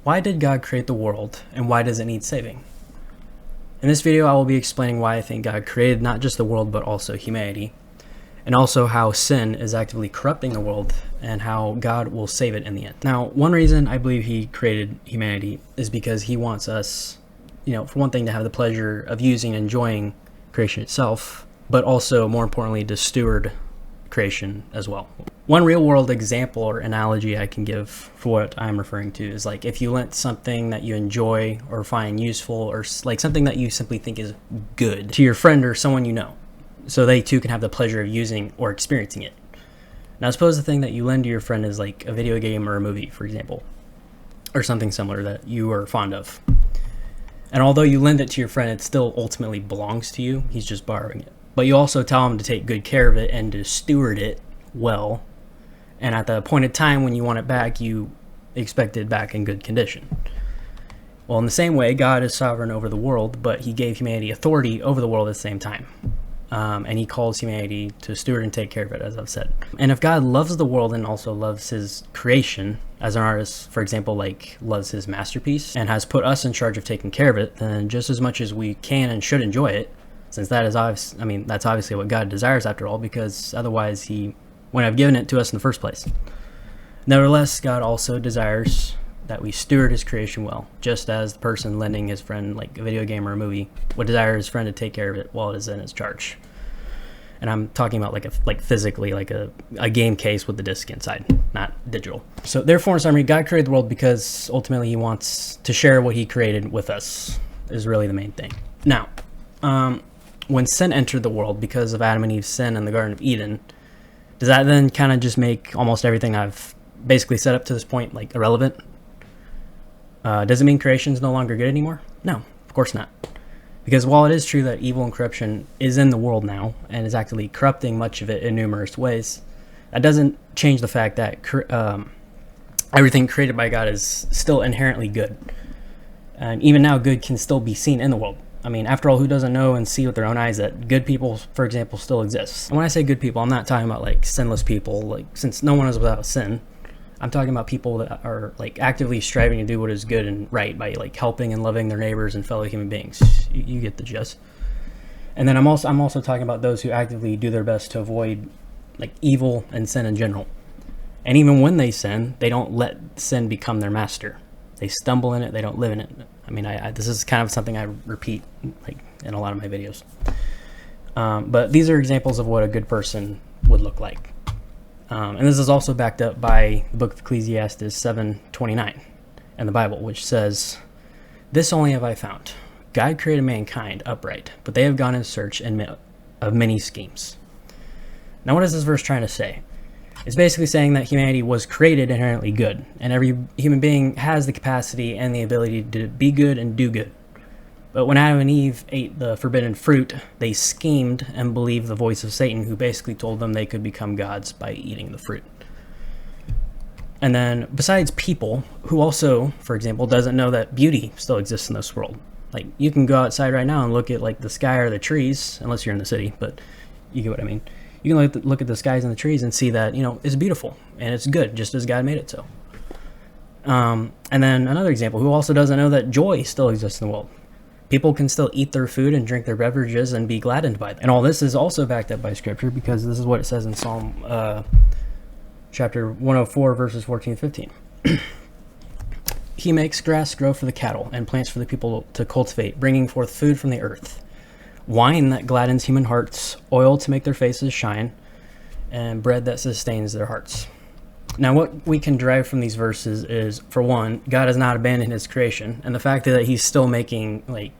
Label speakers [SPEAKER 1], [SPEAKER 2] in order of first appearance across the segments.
[SPEAKER 1] Why did God create the world, and why does it need saving? In this video, I will be explaining why I think God created not just the world, but also humanity, and also how sin is actively corrupting the world, and how God will save it in the end. Now, one reason I believe He created humanity is because He wants us, for one thing, to have the pleasure of using and enjoying creation itself, but also, more importantly, to steward creation as well. One real-world example or analogy I can give for what I'm referring to is like if you lent something that you enjoy or find useful, or like something that you simply think is good, to your friend or someone you know, so they too can have the pleasure of using or experiencing it. Now suppose the thing that you lend to your friend is like a video game or a movie, for example, or something similar that you are fond of. And although you lend it to your friend, it still ultimately belongs to you. He's just borrowing it. But you also tell him to take good care of it and to steward it well. And at the appointed time when you want it back, you expect it back in good condition. Well, in the same way, God is sovereign over the world, but He gave humanity authority over the world at the same time. And He calls humanity to steward and take care of it, as I've said. And if God loves the world and also loves His creation, as an artist, for example, like loves his masterpiece, and has put us in charge of taking care of it, then just as much as we can and should enjoy it, since that is that's obviously what God desires after all, because otherwise He wouldn't have given it to us in the first place. Nevertheless, God also desires that we steward His creation well, just as the person lending his friend like a video game or a movie would desire his friend to take care of it while it is in his charge. And I'm talking about like physically, like a game case with the disc inside, not digital. So therefore, in summary, God created the world because ultimately He wants to share what He created with us, is really the main thing. Now, when sin entered the world because of Adam and Eve's sin in the Garden of Eden, does that then kind of just make almost everything I've basically said up to this point like irrelevant? Does it mean creation is no longer good anymore? No, of course not. Because while it is true that evil and corruption is in the world now and is actively corrupting much of it in numerous ways, that doesn't change the fact that everything created by God is still inherently good. And even now, good can still be seen in the world. I mean, after all, who doesn't know and see with their own eyes that good people, for example, still exist? And when I say good people, I'm not talking about like sinless people, like since no one is without sin. I'm talking about people that are like actively striving to do what is good and right by like helping and loving their neighbors and fellow human beings. You get the gist. And then I'm also talking about those who actively do their best to avoid like evil and sin in general. And even when they sin, they don't let sin become their master. They stumble in it. They don't live in it. I mean, this is kind of something I repeat like in a lot of my videos. But these are examples of what a good person would look like. And this is also backed up by the book of Ecclesiastes 7:29 in the Bible, which says, "This only have I found. God created mankind upright, but they have gone in search of many schemes." Now, what is this verse trying to say? It's basically saying that humanity was created inherently good, and every human being has the capacity and the ability to be good and do good. But when Adam and Eve ate the forbidden fruit, they schemed and believed the voice of Satan, who basically told them they could become gods by eating the fruit. And then, besides people, who also, for example, doesn't know that beauty still exists in this world. Like, you can go outside right now and look at like the sky or the trees, unless you're in the city, but you get what I mean. You can look at the skies and the trees and see that, it's beautiful and it's good, just as God made it so. And then another example, who also doesn't know that joy still exists in the world. People can still eat their food and drink their beverages and be gladdened by them. And all this is also backed up by Scripture, because this is what it says in Psalm chapter 104, verses 14 and 15. "He makes grass grow for the cattle and plants for the people to cultivate, bringing forth food from the earth. Wine that gladdens human hearts, oil to make their faces shine, and bread that sustains their hearts." Now, what we can derive from these verses is, for one, God has not abandoned His creation, and the fact that He's still making like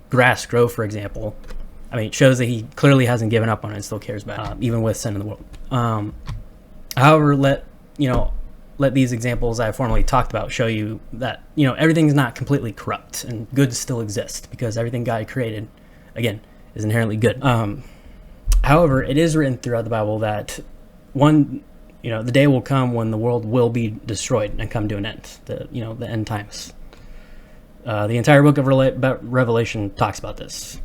[SPEAKER 1] grass grow, for example, shows that He clearly hasn't given up on it and still cares about it, even with sin in the world. However, let these examples I formerly talked about show you that everything's not completely corrupt and good still exists, because everything God created, again, is inherently good. However, it is written throughout the Bible that the day will come when the world will be destroyed and come to an end. The end times. The entire book of Revelation talks about this.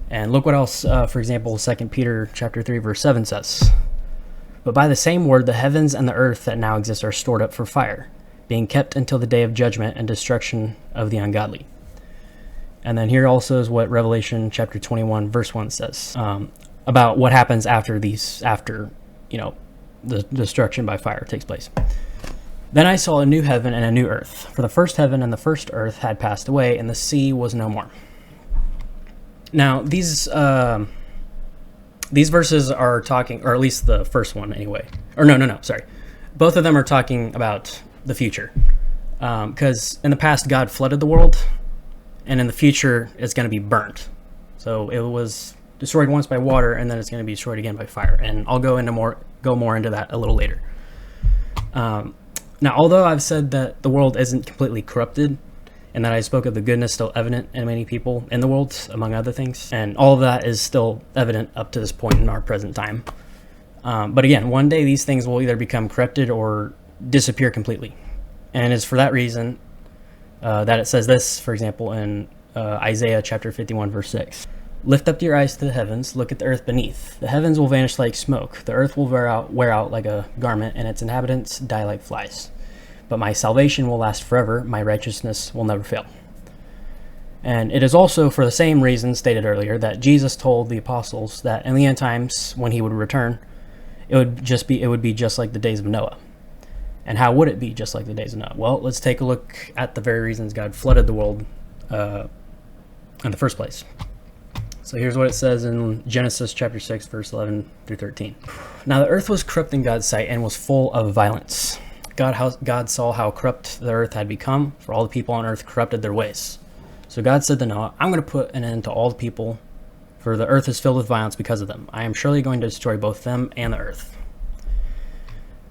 [SPEAKER 1] And look what else, for example, 2 Peter chapter 3, verse 7 says. "But by the same word, the heavens and the earth that now exist are stored up for fire, being kept until the day of judgment and destruction of the ungodly. And then here also is what Revelation chapter 21 verse 1 says about what happens after the destruction by fire takes place. Then I saw a new heaven and a new earth, for the first heaven and the first earth had passed away, and the sea was no more. Now, these verses are talking, or at least the first one anyway. Or no, sorry. Both of them are talking about the future. Because in the past, God flooded the world, and in the future, it's going to be burnt. So it was destroyed once by water, and then it's going to be destroyed again by fire. And I'll go more into that a little later. Now, although I've said that the world isn't completely corrupted, and that I spoke of the goodness still evident in many people in the world, among other things, and all of that is still evident up to this point in our present time. But again, one day these things will either become corrupted or disappear completely. And it's for that reason that it says this, for example, in Isaiah chapter 51, verse 6. Lift up your eyes to the heavens, look at the earth beneath. The heavens will vanish like smoke, the earth will wear out like a garment, and its inhabitants die like flies. But my salvation will last forever, my righteousness will never fail. And it is also for the same reason stated earlier that Jesus told the apostles that in the end times, when he would return, it would be just like the days of Noah. And how would it be just like the days of Noah? Well, let's take a look at the very reasons God flooded the world in the first place. So here's what it says in Genesis chapter 6, verse 11 through 13. Now the earth was corrupt in God's sight and was full of violence. God saw how corrupt the earth had become, for all the people on earth corrupted their ways. So God said to Noah, I'm going to put an end to all the people, for the earth is filled with violence because of them. I am surely going to destroy both them and the earth.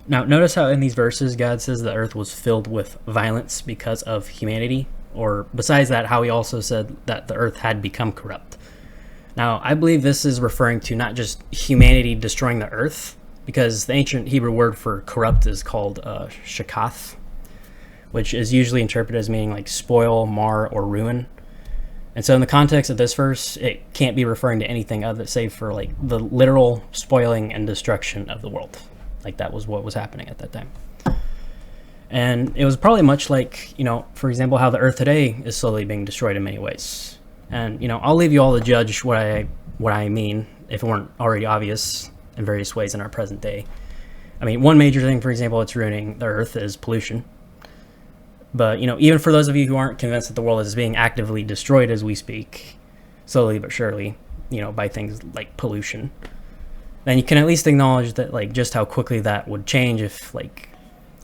[SPEAKER 1] Now notice how in these verses God says the earth was filled with violence because of humanity, or besides that, how he also said that the earth had become corrupt. Now, I believe this is referring to not just humanity destroying the earth, because the ancient Hebrew word for corrupt is called shakath, which is usually interpreted as meaning like spoil, mar, or ruin. And so in the context of this verse, it can't be referring to anything other save for like the literal spoiling and destruction of the world. Like that was what was happening at that time. And it was probably much like, for example, how the earth today is slowly being destroyed in many ways. And, I'll leave you all to judge what I mean, if it weren't already obvious in various ways in our present day. I mean, one major thing, for example, it's ruining the earth is pollution. But, even for those of you who aren't convinced that the world is being actively destroyed as we speak, slowly but surely, by things like pollution, then you can at least acknowledge that, like, just how quickly that would change if, like,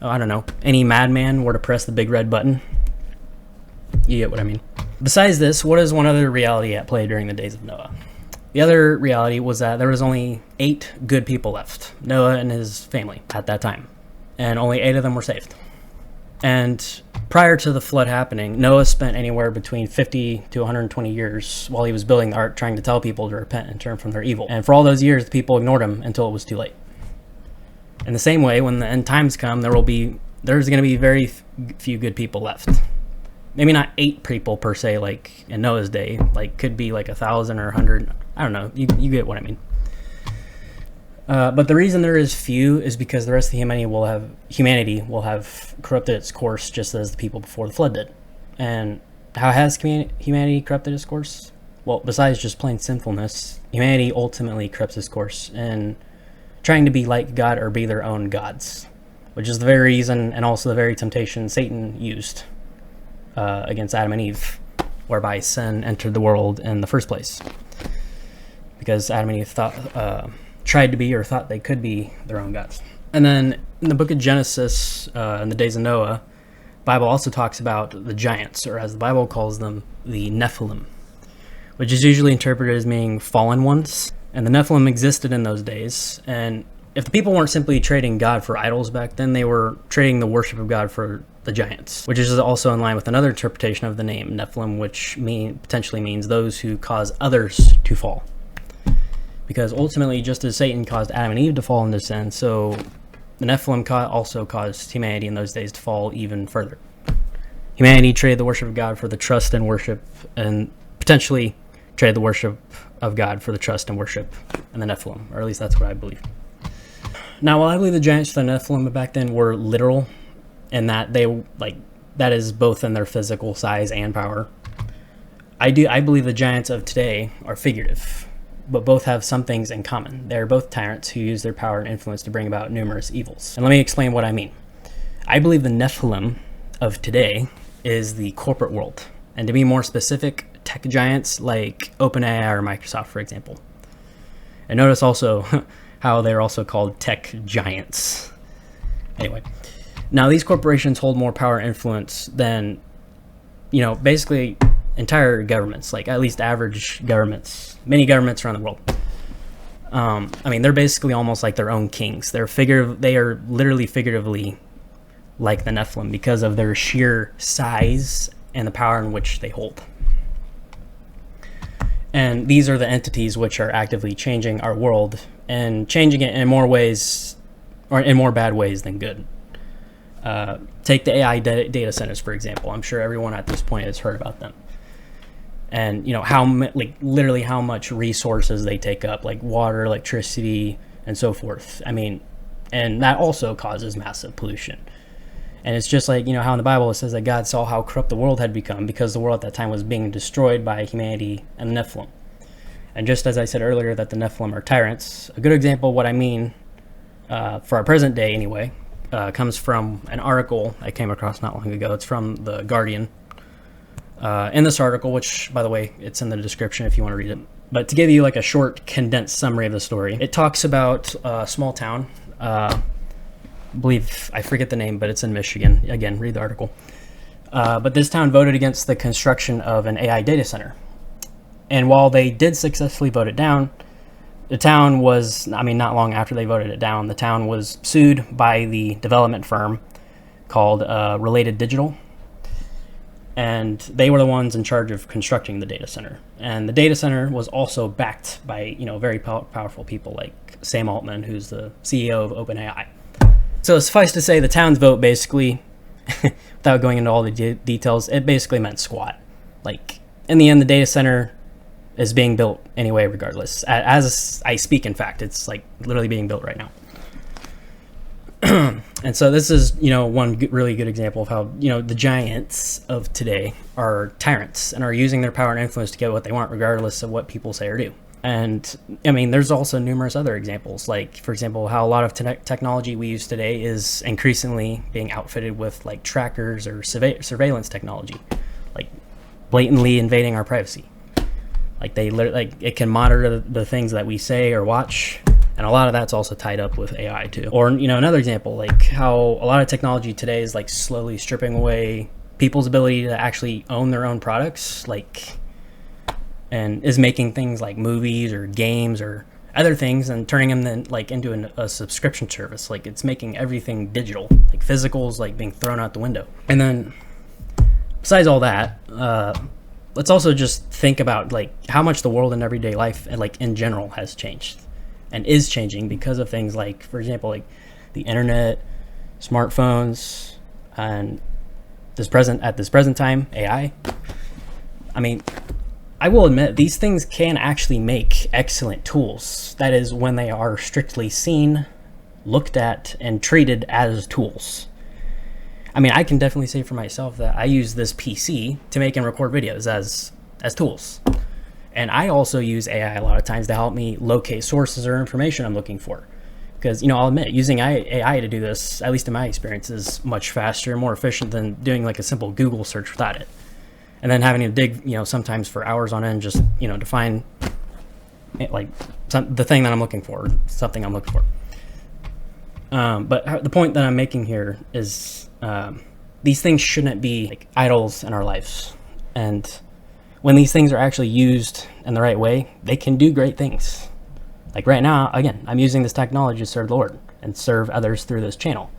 [SPEAKER 1] I don't know, any madman were to press the big red button. You get what I mean. Besides this, what is one other reality at play during the days of Noah? The other reality was that there was only 8 good people left, Noah and his family, at that time. And only 8 of them were saved. And prior to the flood happening, Noah spent anywhere between 50 to 120 years while he was building the ark trying to tell people to repent and turn from their evil. And for all those years, the people ignored him until it was too late. In the same way, when the end times come, there's going to be very few good people left. Maybe not 8 people per se, like in Noah's day. Like could be like 1,000 or 100. I don't know. You get what I mean. But the reason there is few is because the rest of humanity will have corrupted its course just as the people before the flood did. And how has humanity corrupted its course? Well, besides just plain sinfulness, humanity ultimately corrupts its course in trying to be like God or be their own gods, which is the very reason and also the very temptation Satan used against Adam and Eve, whereby sin entered the world in the first place. Because Adam and Eve tried to be or thought they could be their own gods. And then in the book of Genesis, in the days of Noah, the Bible also talks about the giants, or as the Bible calls them, the Nephilim, which is usually interpreted as meaning fallen ones. And the Nephilim existed in those days. And if the people weren't simply trading God for idols back then, they were trading the worship of God for the giants, which is also in line with another interpretation of the name Nephilim, which potentially means those who cause others to fall. Because ultimately, just as Satan caused Adam and Eve to fall into sin, so the Nephilim also caused humanity in those days to fall even further. Humanity traded the worship of God for the trust and worship, and potentially traded the worship of God for the trust and worship in the Nephilim, or at least that's what I believe. Now, while I believe the giants for the Nephilim back then were literal, and that they like that is both in their physical size and power. I believe the giants of today are figurative, but both have some things in common. They are both tyrants who use their power and influence to bring about numerous evils. And let me explain what I mean. I believe the Nephilim of today is the corporate world, and to be more specific, tech giants like OpenAI or Microsoft, for example. And notice also how they're also called tech giants. Anyway, now these corporations hold more power and influence than, basically entire governments, like at least average governments, many governments around the world. They're basically almost like their own kings. They are literally figuratively like the Nephilim because of their sheer size and the power in which they hold. And these are the entities which are actively changing our world and changing it in more ways, or in more bad ways than good. Take the AI data centers, for example. I'm sure everyone at this point has heard about them. And literally how much resources they take up, like water, electricity, and so forth. And that also causes massive pollution. And it's just like, how in the Bible it says that God saw how corrupt the world had become because the world at that time was being destroyed by humanity and the Nephilim. And just as I said earlier that the Nephilim are tyrants, a good example of what I mean, for our present day anyway, comes from an article I came across not long ago. It's from The Guardian. In this article, which, by the way, it's in the description if you want to read it. But to give you like a short, condensed summary of the story, it talks about a small town. I forget the name, but it's in Michigan. Again, read the article. But this town voted against the construction of an AI data center. And while they did successfully vote it down, the town was, not long after they voted it down, the town was sued by the development firm called Related Digital. And they were the ones in charge of constructing the data center. And the data center was also backed by, very powerful people like Sam Altman, who's the CEO of OpenAI. So suffice to say, the town's vote basically, without going into all the details, it basically meant squat. Like, in the end, the data center is being built anyway, regardless. As I speak, in fact, it's like literally being built right now. And so this is, one really good example of how, the giants of today are tyrants and are using their power and influence to get what they want, regardless of what people say or do. And there's also numerous other examples, like, for example, how a lot of technology we use today is increasingly being outfitted with like trackers or surveillance technology, like blatantly invading our privacy. Like it can monitor the things that we say or watch. And a lot of that's also tied up with AI too. Or, another example, like how a lot of technology today is like slowly stripping away people's ability to actually own their own products, and is making things like movies or games or other things and turning them then like into a subscription service. Like it's making everything digital, like physicals like being thrown out the window. And then besides all that, let's also just think about like how much the world and everyday life and like in general has changed and is changing because of things like, for example, like the internet, smartphones, and at this present time, AI. I will admit these things can actually make excellent tools. That is, when they are strictly seen, looked at, and treated as tools. I can definitely say for myself that I use this PC to make and record videos as tools. And I also use AI a lot of times to help me locate sources or information I'm looking for. Because, I'll admit, using AI to do this, at least in my experience, is much faster and more efficient than doing like a simple Google search without it. And then having to dig, sometimes for hours on end just, to find like the thing that I'm looking for, something I'm looking for. But the point that I'm making here is these things shouldn't be like idols in our lives. And when these things are actually used in the right way, they can do great things. Like right now, again, I'm using this technology to serve the Lord and serve others through this channel.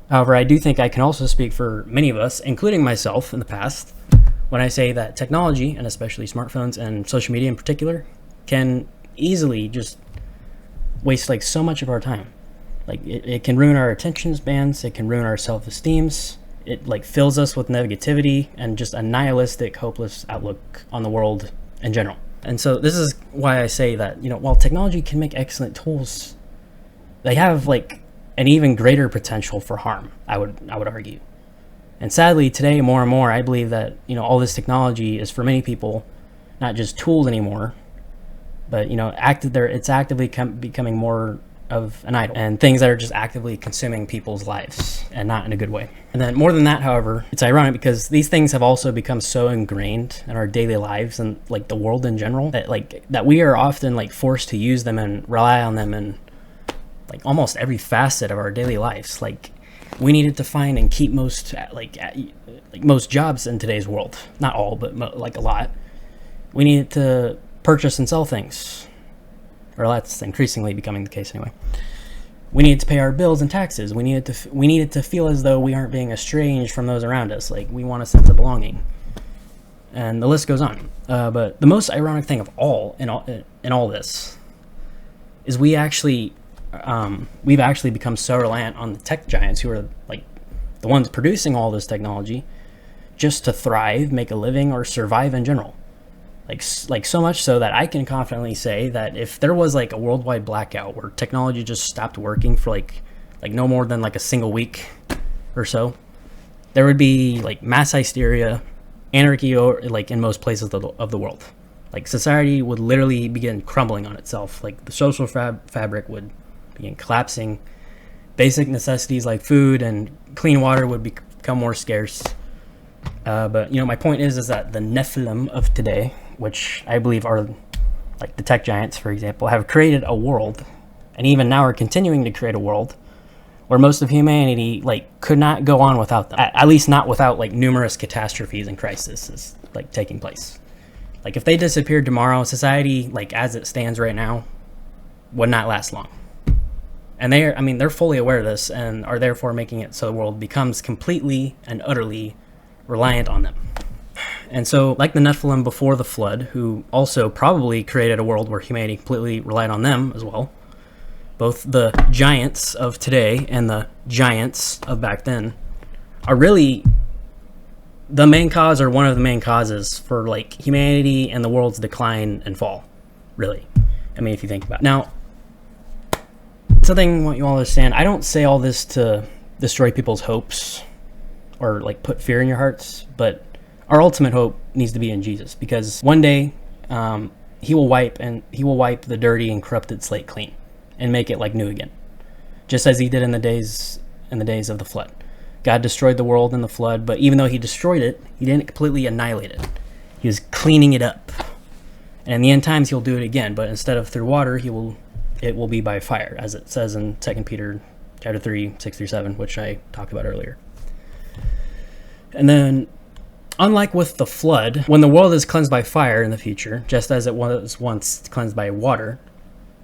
[SPEAKER 1] However, I do think I can also speak for many of us, including myself in the past, when I say that technology, and especially smartphones and social media in particular, can easily just waste like so much of our time. Like it can ruin our attention spans, it can ruin our self-esteems, it like fills us with negativity and just a nihilistic, hopeless outlook on the world in general. And so this is why I say that, while technology can make excellent tools, they have like an even greater potential for harm, I would argue. And sadly, today, more and more, I believe that, all this technology is for many people not just tools anymore, but, it's actively becoming more of an idol, and things that are just actively consuming people's lives, and not in a good way. And then more than that, however, it's ironic because these things have also become so ingrained in our daily lives and like the world in general that we are often like forced to use them and rely on them in like almost every facet of our daily lives. Like we needed to find and keep most most jobs in today's world, not all, but like a lot. We needed to purchase and sell things. Or that's increasingly becoming the case anyway. We needed to pay our bills and taxes. We needed to feel as though we aren't being estranged from those around us. Like we want a sense of belonging, and the list goes on. But the most ironic thing of all in all this is we've actually become so reliant on the tech giants who are like the ones producing all this technology just to thrive, make a living, or survive in general. Like so much so that I can confidently say that if there was like a worldwide blackout where technology just stopped working for like no more than like a single week or so, there would be like mass hysteria, anarchy, or like in most places of the world. Like society would literally begin crumbling on itself. Like the social fabric would begin collapsing. Basic necessities like food and clean water would become more scarce. But my point is that the Nephilim of today, which I believe are like the tech giants, for example, have created a world, and even now are continuing to create a world where most of humanity like could not go on without them. At least not without like numerous catastrophes and crises like taking place. Like if they disappeared tomorrow, society like as it stands right now would not last long. And they're fully aware of this and are therefore making it so the world becomes completely and utterly reliant on them. And so, like the Nephilim before the flood, who also probably created a world where humanity completely relied on them as well, both the giants of today and the giants of back then are really the main cause, or one of the main causes, for like humanity and the world's decline and fall, really. I mean, if you think about it. Now, something I want you all to understand, I don't say all this to destroy people's hopes or like put fear in your hearts, but our ultimate hope needs to be in Jesus, because one day he will wipe the dirty and corrupted slate clean and make it like new again, just as he did in the days of the flood. God destroyed the world in the flood, but even though he destroyed it, he didn't completely annihilate it. He was cleaning it up. And in the end times he'll do it again, but instead of through water, it will be by fire, as it says in 2 Peter chapter 3, 6 through 7, which I talked about earlier. And then, unlike with the flood, when the world is cleansed by fire in the future, just as it was once cleansed by water,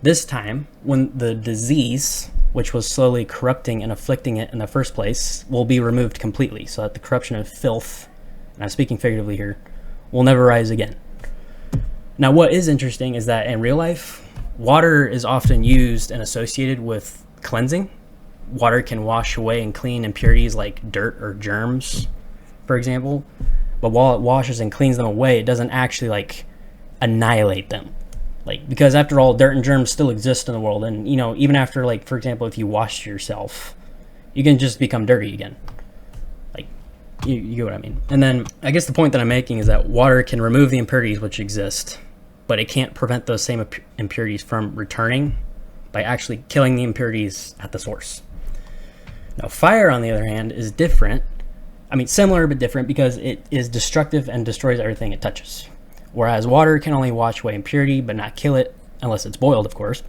[SPEAKER 1] this time, when the disease, which was slowly corrupting and afflicting it in the first place, will be removed completely, so that the corruption of filth, and I'm speaking figuratively here, will never rise again. Now, what is interesting is that in real life, water is often used and associated with cleansing. Water can wash away and clean impurities like dirt or germs, for example, but while it washes and cleans them away, it doesn't actually like annihilate them, like, because after all, dirt and germs still exist in the world, and even after, like, for example, if you wash yourself, you can just become dirty again. Like, you get what I mean. And then I guess the point that I'm making is that water can remove the impurities which exist, but it can't prevent those same impurities from returning by actually killing the impurities at the source. Now, fire, on the other hand, is different. I mean, similar but different, because it is destructive and destroys everything it touches. Whereas water can only wash away impurity but not kill it, unless it's boiled, of course.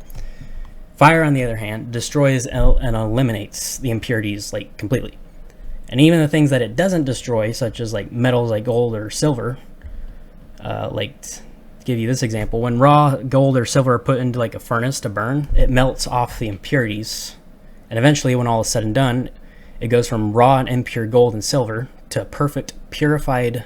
[SPEAKER 1] Fire, on the other hand, destroys and eliminates the impurities like completely. And even the things that it doesn't destroy, such as like metals like gold or silver, like to give you this example, when raw gold or silver are put into like a furnace to burn, it melts off the impurities. And eventually, when all is said and done, it goes from raw and impure gold and silver to perfect purified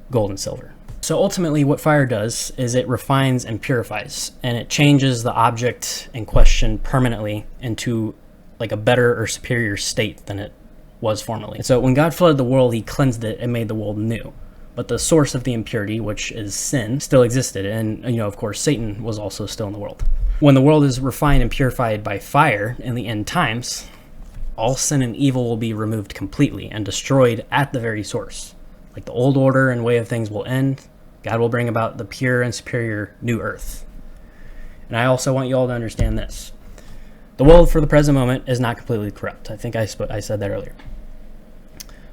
[SPEAKER 1] gold and silver. So ultimately what fire does is it refines and purifies, and it changes the object in question permanently into like a better or superior state than it was formerly. And so when God flooded the world, he cleansed it and made the world new. But the source of the impurity, which is sin, still existed. And of course, Satan was also still in the world. When the world is refined and purified by fire in the end times, all sin and evil will be removed completely and destroyed at the very source. Like the old order and way of things will end, God will bring about the pure and superior new earth. And I also want you all to understand this. The world for the present moment is not completely corrupt. I think I said that earlier.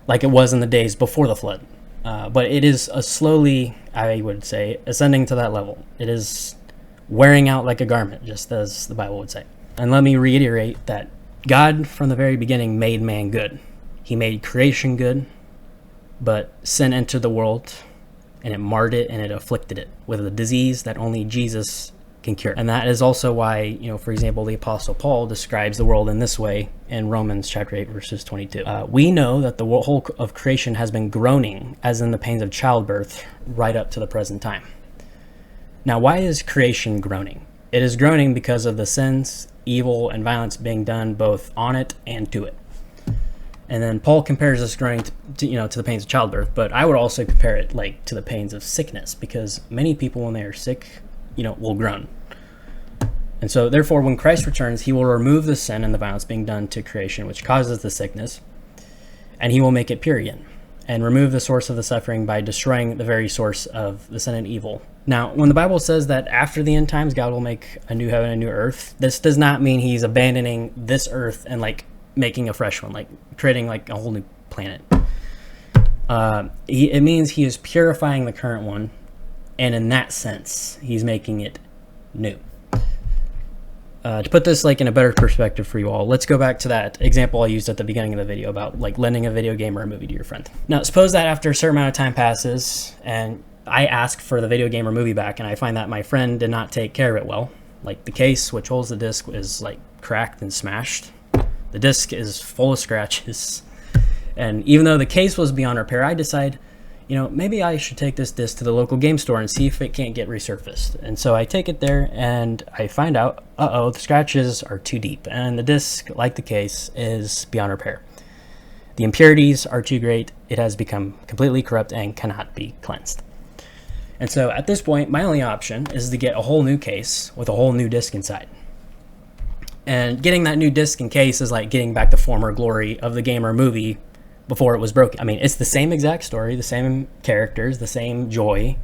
[SPEAKER 1] Like it was in the days before the flood. But it is slowly, I would say, ascending to that level. It is wearing out like a garment, just as the Bible would say. And let me reiterate that God, from the very beginning, made man good. He made creation good, but sin entered the world, and it marred it, and it afflicted it with a disease that only Jesus can cure. And that is also why, for example, the Apostle Paul describes the world in this way in Romans chapter 8, verses 22. We know that the whole of creation has been groaning, as in the pains of childbirth, right up to the present time. Now, why is creation groaning? It is groaning because of the sins, evil, and violence being done both on it and to it. And then Paul compares this groaning to the pains of childbirth, but I would also compare it to the pains of sickness, because many people, when they are sick, will groan. And so therefore, when Christ returns, he will remove the sin and the violence being done to creation, which causes the sickness, and he will make it pure again and remove the source of the suffering by destroying the very source of the sin and evil. Now, when the Bible says that after the end times, God will make a new heaven and a new earth, this does not mean he's abandoning this earth and making a fresh one, creating a whole new planet. It means he is purifying the current one, and in that sense, he's making it new. To put this in a better perspective for you all, let's go back to that example I used at the beginning of the video about lending a video game or a movie to your friend. Now, suppose that after a certain amount of time passes and I ask for the video game or movie back, and I find that my friend did not take care of it well. The case which holds the disc is cracked and smashed. The disc is full of scratches. And even though the case was beyond repair, I decide, maybe I should take this disc to the local game store and see if it can't get resurfaced. And so I take it there and I find out, the scratches are too deep and the disc, like the case, is beyond repair. The impurities are too great. It has become completely corrupt and cannot be cleansed. And so at this point, my only option is to get a whole new case with a whole new disc inside. And getting that new disc and case is like getting back the former glory of the game or movie before it was broken. I mean, it's the same exact story, the same characters, the same joy.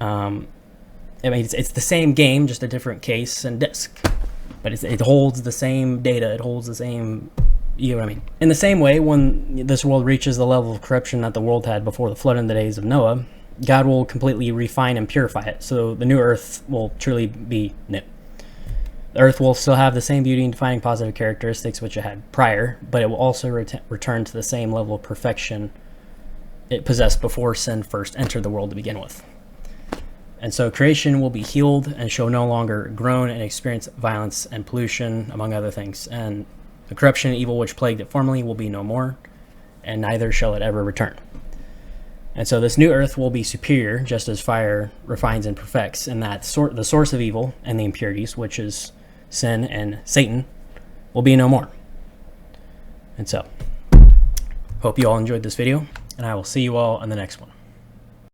[SPEAKER 1] It's the same game, just a different case and disc. But it holds the same data, it holds the same, you know what I mean? In the same way, when this world reaches the level of corruption that the world had before the flood in the days of Noah, God will completely refine and purify it, so the new earth will truly be new. The earth will still have the same beauty and defining positive characteristics which it had prior, but it will also return to the same level of perfection it possessed before sin first entered the world to begin with. And so creation will be healed and shall no longer groan and experience violence and pollution, among other things. And the corruption and evil which plagued it formerly will be no more, and neither shall it ever return. And so this new earth will be superior, just as fire refines and perfects, and that the source of evil and the impurities, which is sin and Satan, will be no more. And so, hope you all enjoyed this video, and I will see you all in the next one.